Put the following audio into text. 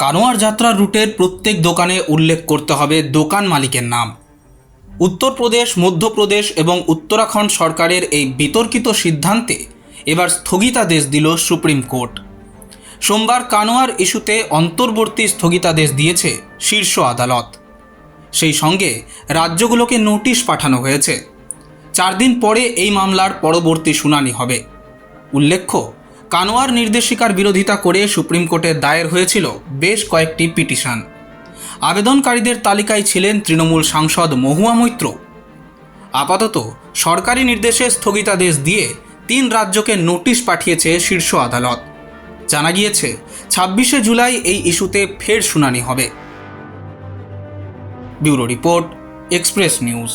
কানোয়ার যাত্রা রুটের প্রত্যেক দোকানে উল্লেখ করতে হবে দোকান মালিকের নাম। উত্তরপ্রদেশ, মধ্যপ্রদেশ এবং উত্তরাখণ্ড সরকারের এই বিতর্কিত সিদ্ধান্তে এবার স্থগিতাদেশ দিল সুপ্রিম কোর্ট। সোমবার কানোয়ার ইস্যুতে অন্তর্বর্তী স্থগিতাদেশ দিয়েছে শীর্ষ আদালত। সেই সঙ্গে রাজ্যগুলোকে নোটিশ পাঠানো হয়েছে। 4 দিন পরে এই মামলার পরবর্তী শুনানি হবে। উল্লেখ্য, কানোয়ার নির্দেশিকার বিরোধিতা করে সুপ্রিম কোর্টে দায়ের হয়েছিল বেশ কয়েকটি পিটিশন। আবেদনকারীদের তালিকায় ছিলেন তৃণমূল সাংসদ মহুয়া মৈত্র। আপাতত সরকারি নির্দেশে স্থগিতাদেশ দিয়ে 3 রাজ্যকে নোটিশ পাঠিয়েছে শীর্ষ আদালত। জানা গিয়েছে 26শে জুলাই এই ইস্যুতে ফের শুনানি হবে। Bureau report, express news.